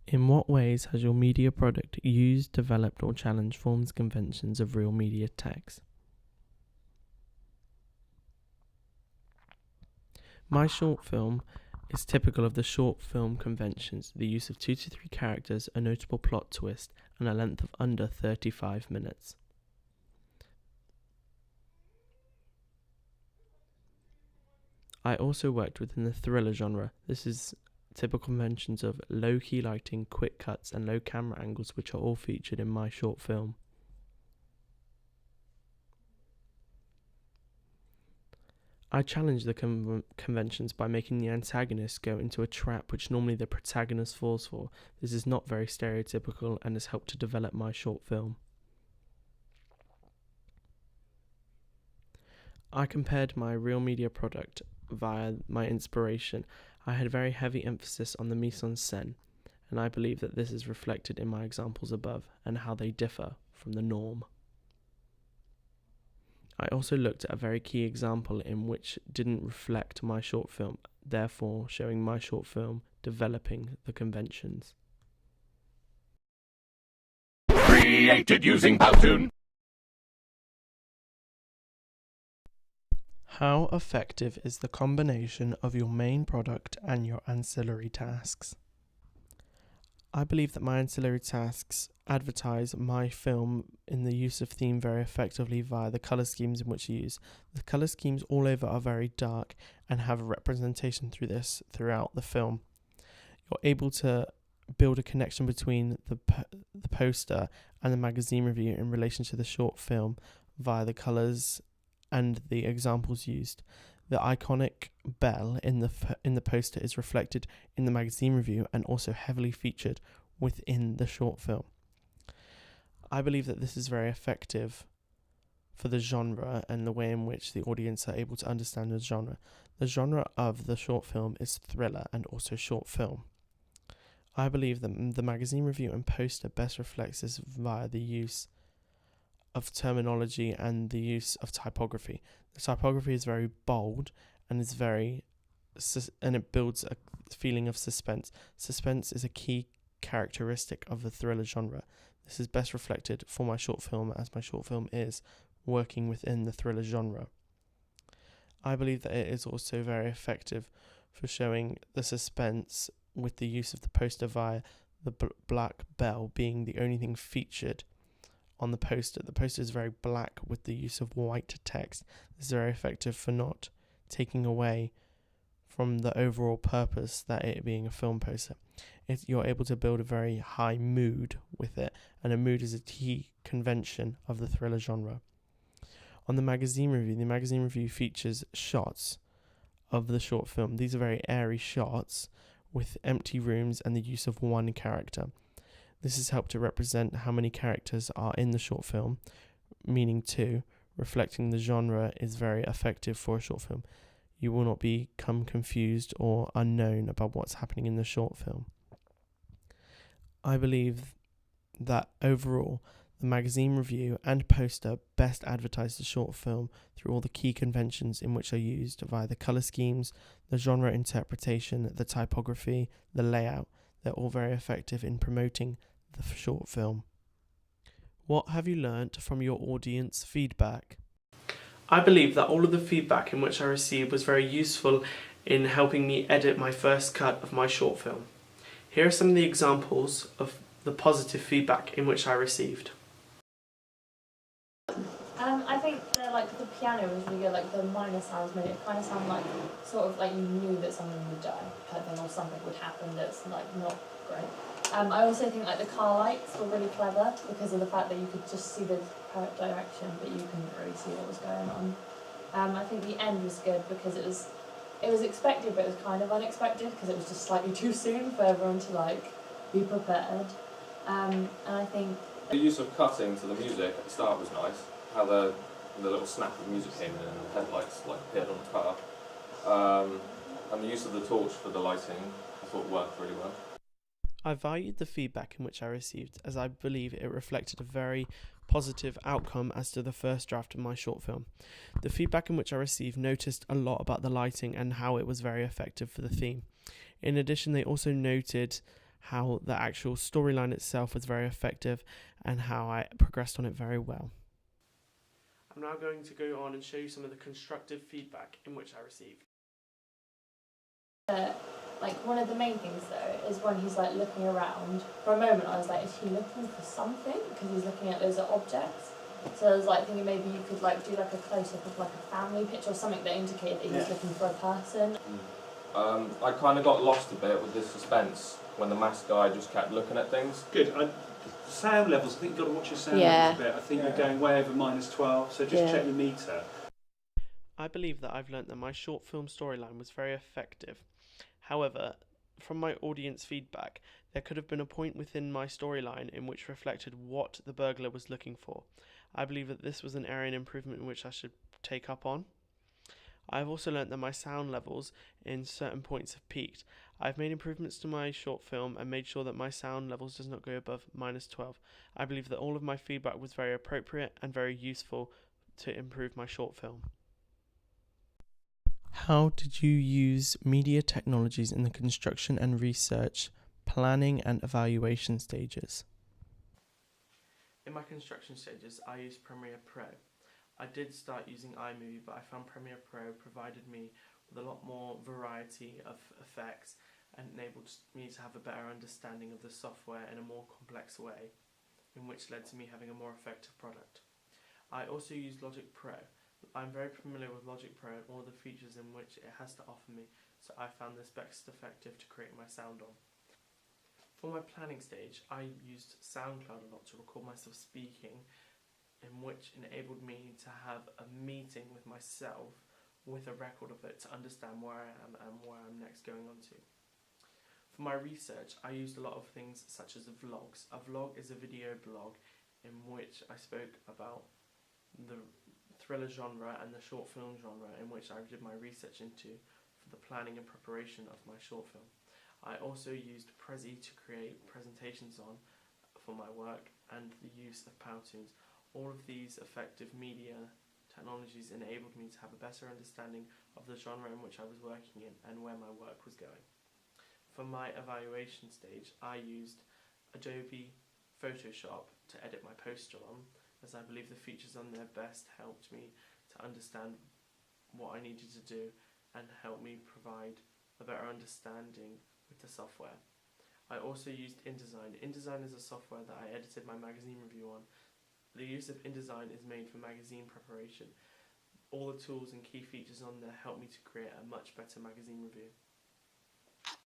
In what ways has your media product used, developed, or challenged forms and conventions of real media text? My short film is typical of the short film conventions, the use of 2 to 3 characters, a notable plot twist, and a length of under 35 minutes. I also worked within the thriller genre. This is typical conventions of low key lighting, quick cuts, and low camera angles, which are all featured in my short film. I challenge the conventions by making the antagonist go into a trap which normally the protagonist falls for. This is not very stereotypical and has helped to develop my short film. I compared my real media product via my inspiration. I had very heavy emphasis on the mise en scène, and I believe that this is reflected in my examples above and how they differ from the norm. I also looked at a very key example in which didn't reflect my short film, therefore showing my short film developing the conventions. Created using Powtoon. How effective is the combination of your main product and your ancillary tasks? I believe that my ancillary tasks advertise my film in the use of theme very effectively via the colour schemes in which I use. The colour schemes all over are very dark and have a representation through this throughout the film. You're able to build a connection between the poster and the magazine review in relation to the short film via the colours and the examples used. The iconic bell in the poster is reflected in the magazine review and also heavily featured within the short film. I believe that this is very effective for the genre and the way in which the audience are able to understand the genre. The genre of the short film is thriller and also short film. I believe that the magazine review and poster best reflects this via the use of terminology and the use of typography. The typography is very bold and is and it builds a feeling of suspense. Suspense is a key characteristic of the thriller genre. This is best reflected for my short film, as my short film is working within the thriller genre. I believe that it is also very effective for showing the suspense with the use of the poster via the black bell being the only thing featured on the poster. The poster is very black with the use of white text. This is very effective for not taking away from the overall purpose that it being a film poster. You're able to build a very high mood with it, and a mood is a key convention of the thriller genre. On the magazine review features shots of the short film. These are very airy shots with empty rooms and the use of one character. This has helped to represent how many characters are in the short film, meaning 2, reflecting the genre is very effective for a short film. You will not become confused or unknown about what's happening in the short film. I believe that overall, the magazine review and poster best advertise the short film through all the key conventions in which are used via the colour schemes, the genre interpretation, the typography, the layout. They're all very effective in promoting the short film. What have you learnt from your audience feedback? I believe that all of the feedback in which I received was very useful in helping me edit my first cut of my short film. Here are some of the examples of the positive feedback in which I received. I think the piano was really good, like the minor sounds made it kind of sound like sort of like you knew that someone would die, or something would happen that's like not great. I also think like the car lights were really clever because of the fact that you could just see the correct direction, but you couldn't really see what was going on. I think the end was good because it was expected, but it was kind of unexpected because it was just slightly too soon for everyone to be prepared. And I think the use of cutting to the music at the start was nice. How the little snap of music came in and the headlights appeared on the car. And the use of the torch for the lighting I thought worked really well. I valued the feedback in which I received, as I believe it reflected a very positive outcome as to the first draft of my short film. The feedback in which I received noticed a lot about the lighting and how it was very effective for the theme. In addition, they also noted how the actual storyline itself was very effective and how I progressed on it very well. I'm now going to go on and show you some of the constructive feedback in which I received. Like one of the main things though is when he's like looking around. For a moment I was like, is he looking for something? Because he's looking at those objects. So I was like thinking maybe you could like do like a close-up of like a family picture or something that indicated that he was looking for a person. I kind of got lost a bit with the suspense when the masked guy just kept looking at things. Good. Sound levels, I think you've got to watch your sound levels a bit. I think you're going way over -12, so just check your meter. I believe that I've learnt that my short film storyline was very effective. However, from my audience feedback, there could have been a point within my storyline in which reflected what the burglar was looking for. I believe that this was an area in improvement in which I should take up on. I have also learnt that my sound levels in certain points have peaked. I've made improvements to my short film and made sure that my sound levels does not go above -12. I believe that all of my feedback was very appropriate and very useful to improve my short film. How did you use media technologies in the construction and research, planning and evaluation stages? In my construction stages, I used Premiere Pro. I did start using iMovie, but I found Premiere Pro provided me with a lot more variety of effects and enabled me to have a better understanding of the software in a more complex way, in which led to me having a more effective product. I also used Logic Pro. I'm very familiar with Logic Pro and all the features in which it has to offer me, so I found this best effective to create my sound on. For my planning stage, I used SoundCloud a lot to record myself speaking, in which enabled me to have a meeting with myself with a record of it to understand where I am and where I'm next going on to. For my research, I used a lot of things such as vlogs. A vlog is a video blog in which I spoke about the thriller genre and the short film genre in which I did my research into for the planning and preparation of my short film. I also used Prezi to create presentations on for my work and the use of Powtoons. All of these effective media technologies enabled me to have a better understanding of the genre in which I was working in and where my work was going. For my evaluation stage, I used Adobe Photoshop to edit my poster on, as I believe the features on there best helped me to understand what I needed to do and helped me provide a better understanding with the software. I also used InDesign. InDesign is a software that I edited my magazine review on. The use of InDesign is made for magazine preparation. All the tools and key features on there help me to create a much better magazine review.